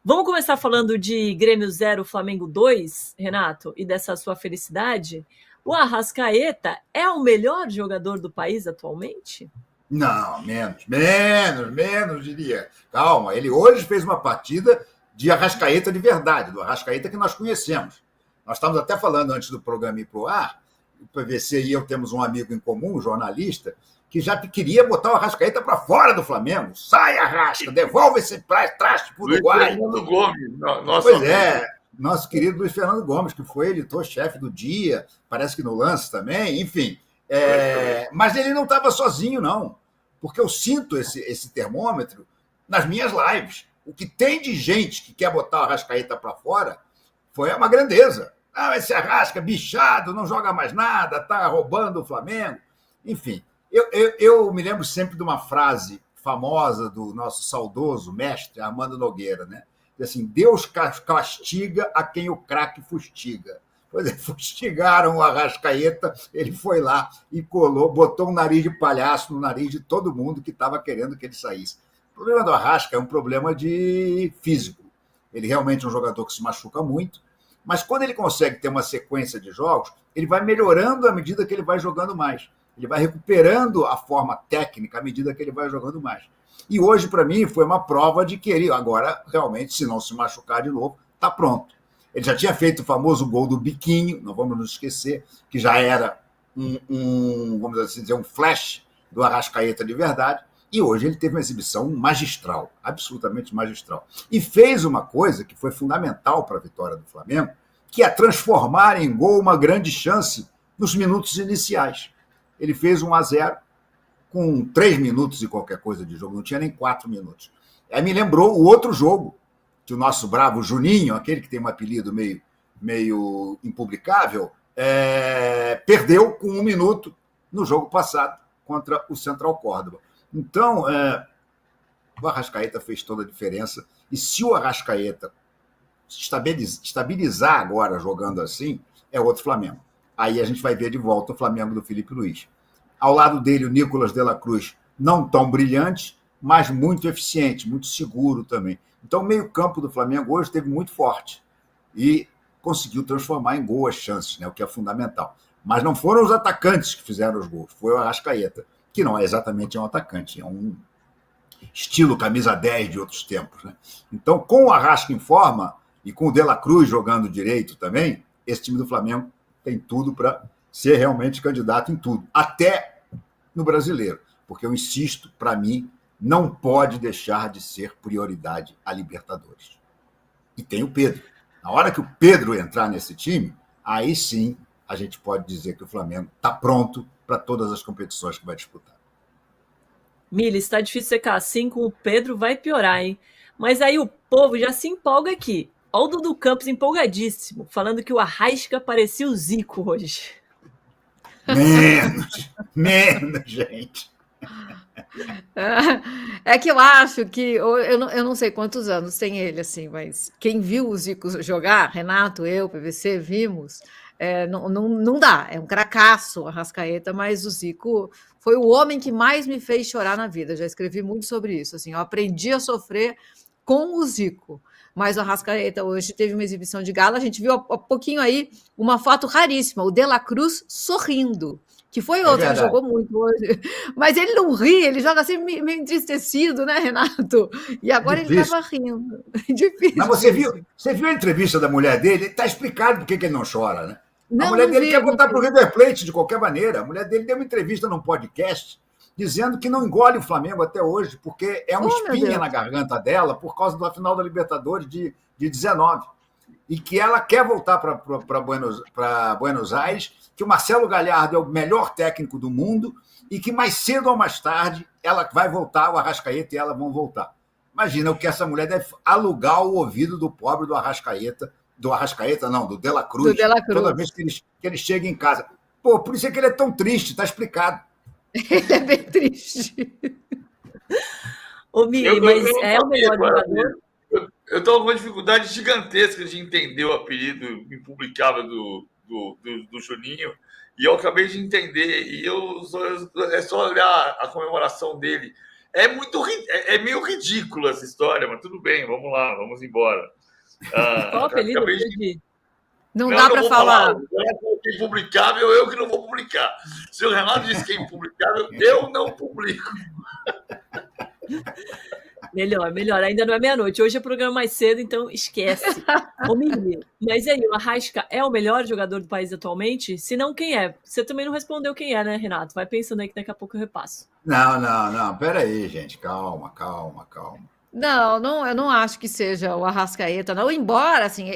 Vamos começar falando de Grêmio 0, Flamengo 2, Renato, e dessa sua felicidade. O Arrascaeta é o melhor jogador do país atualmente? Não, menos, diria. Calma, ele hoje fez uma partida de Arrascaeta de verdade, do Arrascaeta que nós conhecemos. Nós estávamos até falando antes do programa ir para o ar, o PVC e eu temos um amigo em comum, um jornalista, que já queria botar o Arrascaeta para fora do Flamengo. Sai, Arrasca, devolve esse traste para o Uruguai. Luiz Fernando Gomes, nosso pois amigo. Nosso querido Luiz Fernando Gomes, que foi editor-chefe do Dia, parece que no Lance também, enfim. Mas ele não estava sozinho, não, porque eu sinto esse termômetro nas minhas lives. O que tem de gente que quer botar o Arrascaeta para fora foi uma grandeza. Esse Arrasca, bichado, não joga mais nada, está roubando o Flamengo. Enfim, eu me lembro sempre de uma frase famosa do nosso saudoso mestre Armando Nogueira, né? Assim, Deus castiga a quem o craque fustiga. Pois é, fustigaram o Arrascaeta, ele foi lá e colou, botou um nariz de palhaço no nariz de todo mundo que estava querendo que ele saísse. O problema do Arrasca é um problema de físico. Ele realmente é um jogador que se machuca muito, mas quando ele consegue ter uma sequência de jogos, ele vai melhorando à medida que ele vai jogando mais. Ele vai recuperando a forma técnica à medida que ele vai jogando mais. E hoje, para mim, foi uma prova de que ele, agora, realmente, se não se machucar de novo, está pronto. Ele já tinha feito o famoso gol do biquinho, não vamos nos esquecer, que já era vamos assim dizer, um flash do Arrascaeta de verdade, e hoje ele teve uma exibição magistral, absolutamente magistral. E fez uma coisa que foi fundamental para a vitória do Flamengo, que é transformar em gol uma grande chance nos minutos iniciais. Ele fez 1-0 com 3 minutos e qualquer coisa de jogo, não tinha nem 4 minutos. Aí me lembrou o outro jogo, que o nosso bravo Juninho, aquele que tem um apelido meio impublicável, perdeu com 1 minuto no jogo passado contra o Central Córdoba. Então, o Arrascaeta fez toda a diferença, e se o Arrascaeta estabilizar agora jogando assim, é outro Flamengo. Aí a gente vai ver de volta o Flamengo do Felipe Luiz. Ao lado dele, o Nicolas de la Cruz, não tão brilhante, mas muito eficiente, muito seguro também. Então, o meio-campo do Flamengo hoje esteve muito forte e conseguiu transformar em gol as chances, né, o que é fundamental. Mas não foram os atacantes que fizeram os gols, foi o Arrascaeta, que não é exatamente um atacante, é um estilo camisa 10 de outros tempos, né? Então, com o Arrasca em forma e com o de la Cruz jogando direito também, esse time do Flamengo tem tudo para ser realmente candidato em tudo, até no brasileiro, porque eu insisto, para mim, não pode deixar de ser prioridade a Libertadores. E tem o Pedro. Na hora que o Pedro entrar nesse time, aí sim a gente pode dizer que o Flamengo está pronto para todas as competições que vai disputar. Miles, está difícil secar assim, com o Pedro vai piorar, hein? Mas aí o povo já se empolga aqui. Olha o Dudu Campos empolgadíssimo, falando que o Arrasca parecia o Zico hoje. Menos, gente. É que eu acho que eu não sei quantos anos tem ele, assim, mas quem viu o Zico jogar, Renato, eu, PVC, vimos, não dá, é um cracaço a Arrascaeta, mas o Zico foi o homem que mais me fez chorar na vida. Já escrevi muito sobre isso, assim, eu aprendi a sofrer com o Zico. Mas o Arrascaeta hoje teve uma exibição de gala. A gente viu há pouquinho aí uma foto raríssima, o De la Cruz sorrindo, que foi outro que jogou muito hoje. Mas ele não ri, ele joga assim meio entristecido, né, Renato? E agora ele estava rindo. Difícil. Mas você viu a entrevista da mulher dele? Está explicado por que ele não chora, né? A mulher dele quer voltar para o River Plate de qualquer maneira. A mulher dele deu uma entrevista num podcast dizendo que não engole o Flamengo até hoje, porque é uma espinha na garganta dela por causa da final da Libertadores de 19. E que ela quer voltar para Buenos Aires, que o Marcelo Galhardo é o melhor técnico do mundo e que mais cedo ou mais tarde ela vai voltar, o Arrascaeta e ela vão voltar. Imagina o que essa mulher deve alugar o ouvido do pobre do Arrascaeta, do De la Cruz, toda vez que ele chega em casa. Pô, por isso é que ele é tão triste, está explicado. Ele é bem triste. Ô, Mili, mas é o melhor jogador? Eu estou com uma dificuldade gigantesca de entender o apelido impublicável do Juninho, e eu acabei de entender, e é só olhar a comemoração dele. É meio ridículo essa história, mas tudo bem, vamos lá, vamos embora. Qual apelido? Acabei de... Perdi. Não dá para vou falar. O Renato é impublicável, eu que não vou publicar. Se o Renato disse que é impublicável, eu não publico. Melhor. Ainda não é meia-noite. Hoje é programa mais cedo, então esquece. Ô, Mili, mas aí, o Arrasca é o melhor jogador do país atualmente? Se não, quem é? Você também não respondeu quem é, né, Renato? Vai pensando aí que daqui a pouco eu repasso. Não. Pera aí, gente. Calma. Não, eu não acho que seja o Arrascaeta, não. Embora, assim,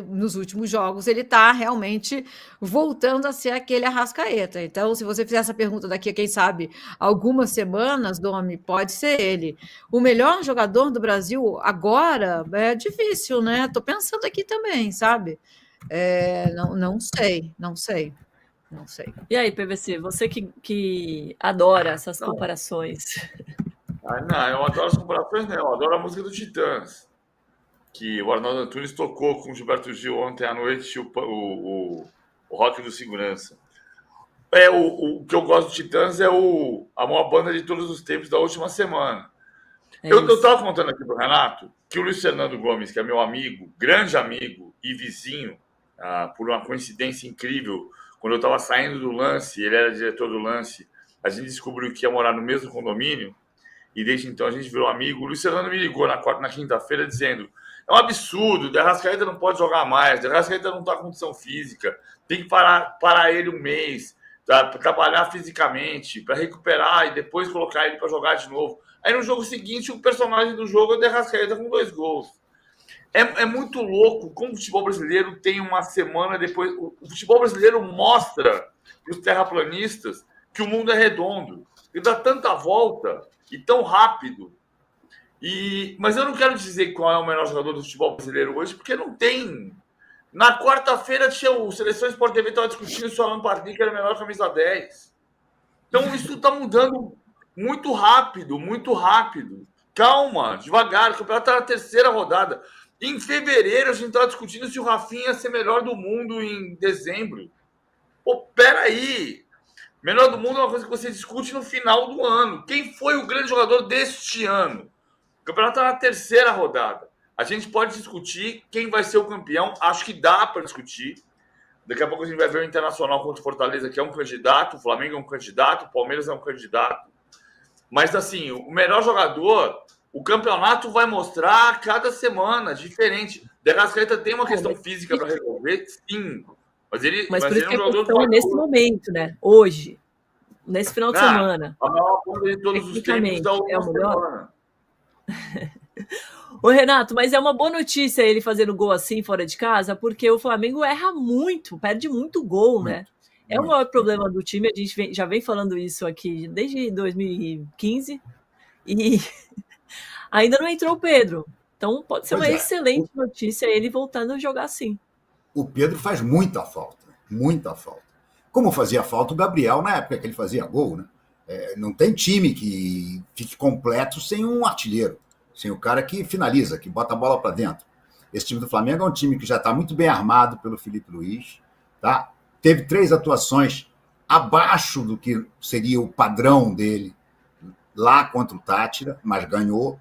nos últimos jogos, ele tá realmente voltando a ser aquele Arrascaeta. Então, se você fizer essa pergunta daqui a, quem sabe, algumas semanas, Domi, pode ser ele. O melhor jogador do Brasil agora é difícil, né? Tô pensando aqui também, sabe? Não sei. E aí, PVC, você que adora essas comparações. Não, eu adoro as comparações, né? Eu adoro a música do Titãs, que o Arnaldo Antunes tocou com o Gilberto Gil ontem à noite, o Rock do Segurança. O que eu gosto do Titãs é a maior banda de todos os tempos da última semana. Eu estava contando aqui para o Renato que o Luiz Fernando Gomes, que é meu amigo, grande amigo e vizinho, por uma coincidência incrível, quando eu estava saindo do Lance, ele era diretor do Lance, a gente descobriu que ia morar no mesmo condomínio, e desde então a gente virou amigo. O Luiz Fernando me ligou na quinta-feira dizendo: é um absurdo, o De Arrascaeta não pode jogar mais, o De Arrascaeta não está com condição física, tem que parar ele um mês, para trabalhar fisicamente, para recuperar e depois colocar ele para jogar de novo. Aí no jogo seguinte, o personagem do jogo é o De Arrascaeta com 2 gols. É muito louco como o futebol brasileiro tem uma semana depois. O futebol brasileiro mostra para os terraplanistas que o mundo é redondo. Ele dá tanta volta e tão rápido. Mas eu não quero dizer qual é o melhor jogador do futebol brasileiro hoje, porque não tem. Na quarta-feira, o Seleção Sport TV estava discutindo se o Alan Patrick era o melhor camisa 10. Então, isso está mudando muito rápido. Calma, devagar. O campeonato está na 3ª rodada. Em fevereiro, a gente estava discutindo se o Rafinha ia ser melhor do mundo em dezembro. Pô, peraí. Melhor do mundo é uma coisa que você discute no final do ano. Quem foi o grande jogador deste ano? O campeonato está na 3ª rodada. A gente pode discutir quem vai ser o campeão. Acho que dá para discutir. Daqui a pouco a gente vai ver o Internacional contra o Fortaleza, que é um candidato. O Flamengo é um candidato. O Palmeiras é um candidato. Mas, assim, o melhor jogador, o campeonato vai mostrar a cada semana, diferente. De Arrascaeta tem uma questão física para resolver, sim. Mas por isso ele que a questão é nesse momento, né? Hoje. Nesse final de semana. A maior banda de todos os tempos da última semana. Ô, Renato, mas é uma boa notícia ele fazendo gol assim fora de casa, porque o Flamengo erra muito, perde muito gol, né? É o maior problema do time, a gente já vem falando isso aqui desde 2015 e ainda não entrou o Pedro. Então pode ser uma excelente notícia ele voltando a jogar assim. O Pedro faz muita falta. Como fazia falta o Gabriel na época que ele fazia gol, né? Não tem time que fique completo sem um artilheiro, sem o cara que finaliza, que bota a bola para dentro. Esse time do Flamengo é um time que já está muito bem armado pelo Felipe Luiz, tá? Teve 3 atuações abaixo do que seria o padrão dele lá contra o Tátira, mas ganhou.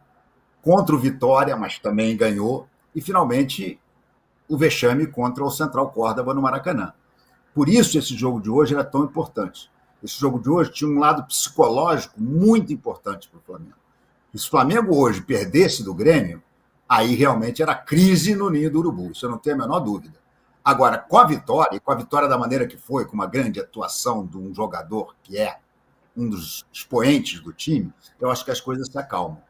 Contra o Vitória, mas também ganhou. E, finalmente, o vexame contra o Central Córdoba no Maracanã. Por isso esse jogo de hoje era tão importante. Esse jogo de hoje tinha um lado psicológico muito importante para o Flamengo. E se o Flamengo hoje perdesse do Grêmio, aí realmente era crise no ninho do urubu, isso eu não tenho a menor dúvida. Agora, com a vitória da maneira que foi, com uma grande atuação de um jogador que é um dos expoentes do time, eu acho que as coisas se acalmam.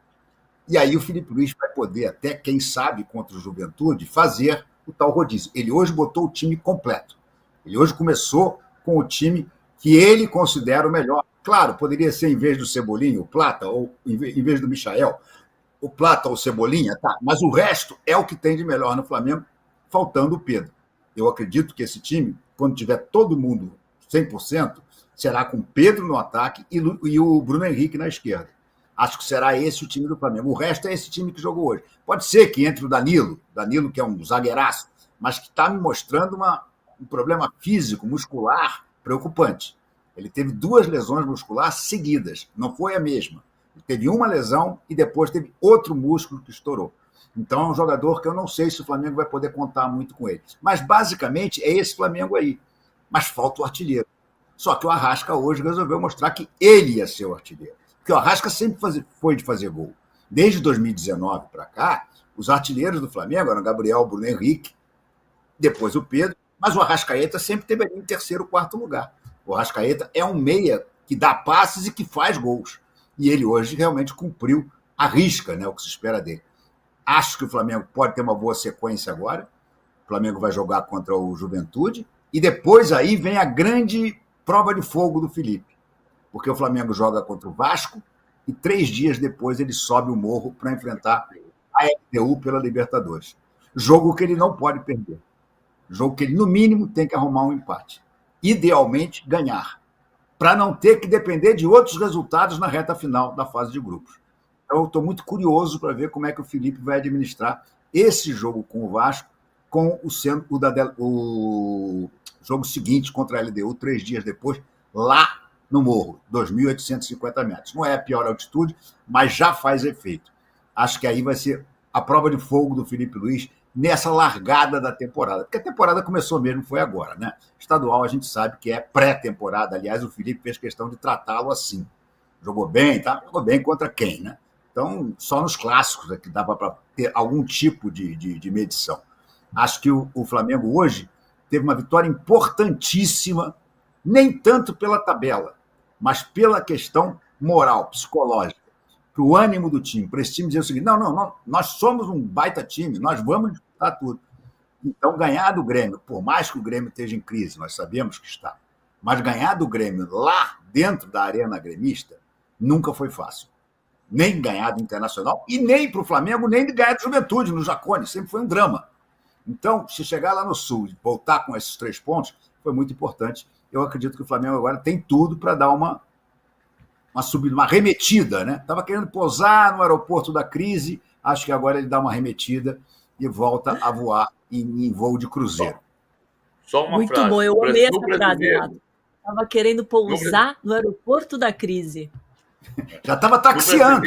E aí o Felipe Luiz vai poder, até quem sabe, contra o Juventude, fazer o tal rodízio. Ele hoje botou o time completo. Ele hoje começou com o time que ele considera o melhor. Claro, poderia ser, em vez do Cebolinha, o Plata, ou em vez do Michael, o Plata ou o Cebolinha, tá? Mas o resto é o que tem de melhor no Flamengo, faltando o Pedro. Eu acredito que esse time, quando tiver todo mundo 100%, será com Pedro no ataque e o Bruno Henrique na esquerda. Acho que será esse o time do Flamengo. O resto é esse time que jogou hoje. Pode ser que entre o Danilo que é um zagueiraço, mas que está me mostrando um problema físico, muscular, preocupante. Ele teve 2 lesões musculares seguidas, não foi a mesma. Teve uma lesão e depois teve outro músculo que estourou. Então, é um jogador que eu não sei se o Flamengo vai poder contar muito com ele. Mas, basicamente, é esse Flamengo aí. Mas falta o artilheiro. Só que o Arrasca hoje resolveu mostrar que ele ia ser o artilheiro. Porque o Arrasca sempre foi de fazer gol. Desde 2019 para cá, os artilheiros do Flamengo eram Gabriel, Bruno Henrique, depois o Pedro, mas o Arrascaeta sempre teve ali em terceiro, quarto lugar. O Arrascaeta é um meia que dá passes e que faz gols. E ele hoje realmente cumpriu a risca, né, o que se espera dele. Acho que o Flamengo pode ter uma boa sequência agora. O Flamengo vai jogar contra o Juventude. E depois aí vem a grande prova de fogo do Felipe. Porque o Flamengo joga contra o Vasco e 3 dias depois ele sobe o morro para enfrentar a LDU pela Libertadores. Jogo que ele não pode perder. Jogo que ele, no mínimo, tem que arrumar um empate. Idealmente, ganhar. Para não ter que depender de outros resultados na reta final da fase de grupos. Então, eu estou muito curioso para ver como é que o Felipe vai administrar esse jogo com o Vasco, com o jogo seguinte contra a LDU, 3 dias depois, lá no Morro, 2.850 metros. Não é a pior altitude, mas já faz efeito. Acho que aí vai ser a prova de fogo do Felipe Luiz nessa largada da temporada. Porque a temporada começou mesmo, foi agora, né? Estadual a gente sabe que é pré-temporada. Aliás, o Felipe fez questão de tratá-lo assim. Jogou bem, tá? Jogou bem contra quem, né? Então, só nos clássicos é que dava para ter algum tipo de medição. Acho que o Flamengo hoje teve uma vitória importantíssima, nem tanto pela tabela, mas pela questão moral, psicológica, para o ânimo do time, para esse time dizer o seguinte: não, nós somos um baita time, nós vamos disputar tudo. Então, ganhar do Grêmio, por mais que o Grêmio esteja em crise, nós sabemos que está, mas ganhar do Grêmio lá dentro da arena gremista nunca foi fácil. Nem ganhar do Internacional, e nem para o Flamengo, nem de ganhar do Juventude, no Jacone, sempre foi um drama. Então, se chegar lá no Sul e voltar com esses 3 pontos, foi muito importante. Eu acredito que o Flamengo agora tem tudo para dar uma subida, uma remetida, né? Estava querendo pousar no aeroporto da crise, acho que agora ele dá uma remetida e volta a voar em voo de cruzeiro. Só uma Muito frase. bom, eu amei essa frase, brasileiro, Renato. Estava querendo pousar no aeroporto da crise. Já estava taxiando.